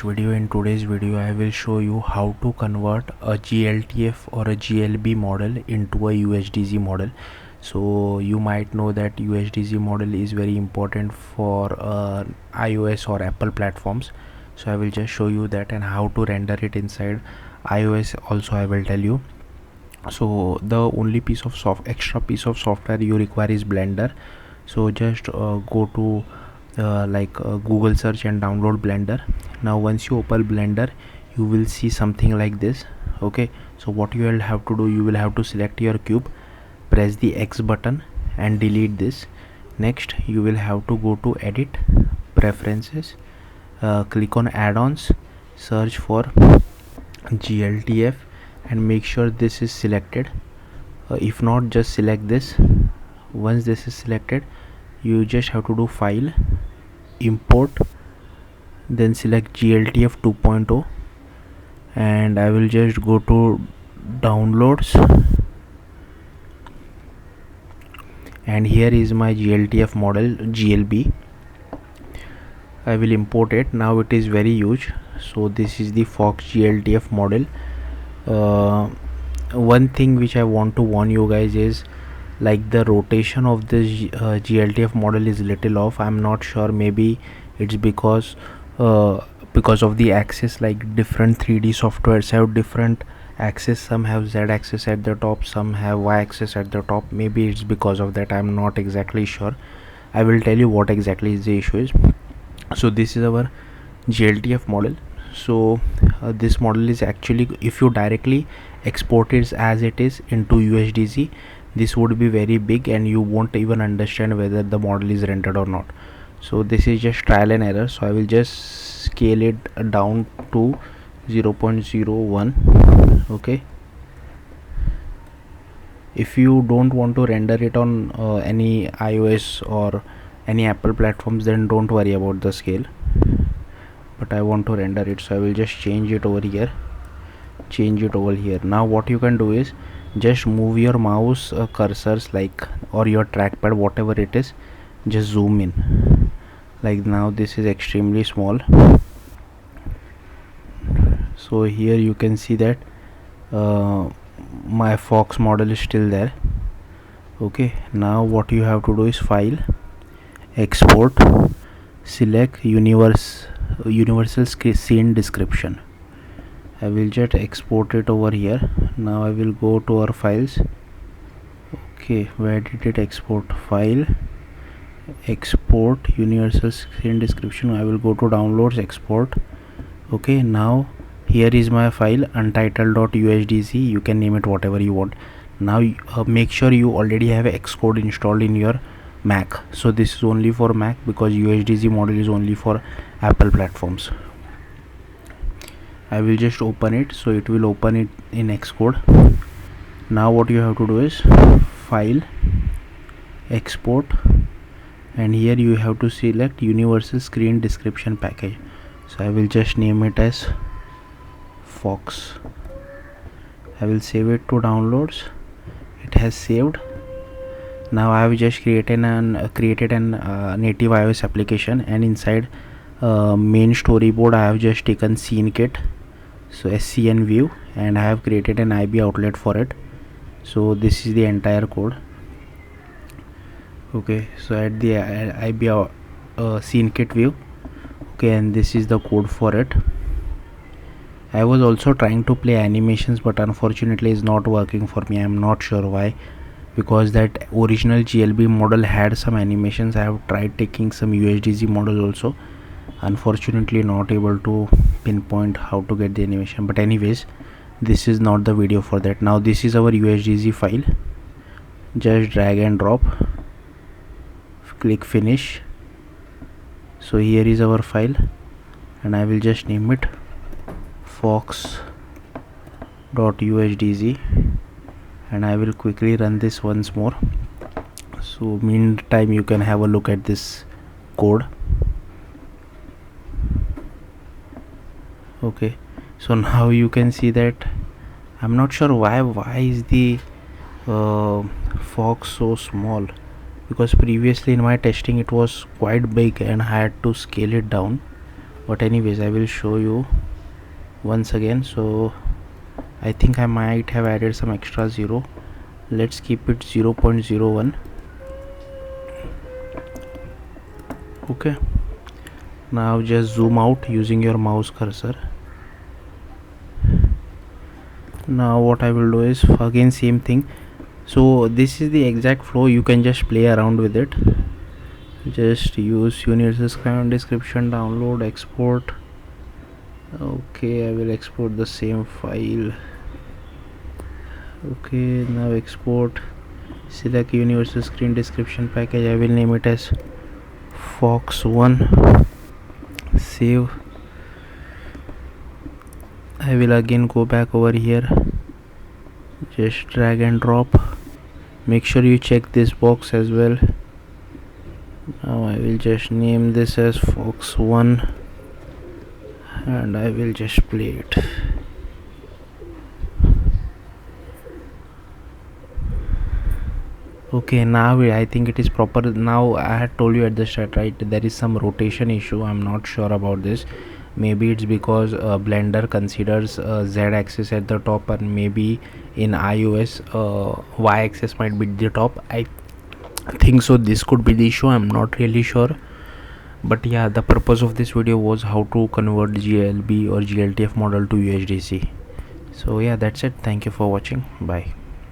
Video. In today's video I will show you how to convert a gltf or a glb model into a USDZ model. So you might know that USDZ model is very important for iOS or Apple platforms. So I will just show you that and how to render it inside iOS also I will tell you. So the only extra piece of software you require is Blender. So just go to Google search and download Blender. Now once you open Blender, you will see something like this. Okay, so what you will have to do, you will have to select your cube, press the X button and delete this. Next you will have to go to edit, preferences, click on add-ons, search for gltf and make sure this is selected. If not, just select this. Once this is selected, you just have to do file, import, then select gltf 2.0 and I will just go to downloads and here is my gltf model glb. I will import it. Now it is very huge, so this is the Fox gltf model. One thing which I want to warn you guys is like the rotation of this gltf model is little off. I'm not sure, maybe it's because of the axis. Like different 3D softwares have different axis, some have Z axis at the top, some have Y axis at the top. Maybe it's because of that, I'm not exactly sure. I will tell you what exactly is the issue is. So this is our gltf model. So this model is actually, if you directly export it as it is into USDZ, this would be very big and you won't even understand whether the model is rendered or not. So this is just trial and error, so I will just scale it down to 0.01. okay, if you don't want to render it on any iOS or any Apple platforms, then don't worry about the scale, but I want to render it, so I will just change it over here, Now what you can do is just move your mouse cursors, like, or your trackpad, whatever it is, just zoom in. Like now this is extremely small, so here you can see that my Fox model is still there. Okay, now what you have to do is file, export, select universal scene description. I will just export it over here. Now I will go to our files. Okay, where did it export? File, export, universal scene description. I will go to downloads, export. Okay, now here is my file, untitled.usdz. you can name it whatever you want. Now make sure you already have Xcode installed in your Mac. So this is only for Mac because USDZ model is only for Apple platforms. I will just open it, so it will open it in Xcode. Now what you have to do is file, export, and here you have to select universal screen description package. So I will just name it as Fox. I will save it to downloads. It has saved. Now I have just created an native iOS application, and inside main storyboard I have just taken SceneKit, so SCN view, and I have created an IB outlet for it. So this is the entire code. Okay, so at the IB SceneKit view, okay, and this is the code for it. I was also trying to play animations, but unfortunately it's not working for me. I'm not sure why, because that original GLB model had some animations. I have tried taking some USDZ model also, unfortunately not able to pinpoint how to get the animation. But anyways, this is not the video for that. Now this is our USDZ file. Just drag and drop, click finish. So here is our file, and I will just name it fox.usdz, and I will quickly run this once more. So meantime you can have a look at this code. Okay, so now you can see that I'm not sure why is the Fox so small, because previously in my testing it was quite big and I had to scale it down. but anyways I will show you once again. So I think I might have added some extra zero. Let's keep it 0.01. okay, now just zoom out using your mouse cursor. Now what I will do is again same thing. So this is the exact flow, you can just play around with it. Just use universal script description, download, export. Okay, I will export the same file. Okay, now export, select universal screen description package. I will name it as fox1. Save. I will again go back over here, just drag and drop. Make sure you check this box as well. Now I will just name this as fox1 and I will just play it. Okay, now I think it is proper. Now I had told you at the start, right, there is some rotation issue. I'm not sure about this. Maybe it's because Blender considers z-axis at the top, and maybe in iOS y-axis might be the top. I think so this could be the issue. I'm not really sure, but yeah, the purpose of this video was how to convert GLB or GLTF model to USDC. So yeah, that's it. Thank you for watching. Bye.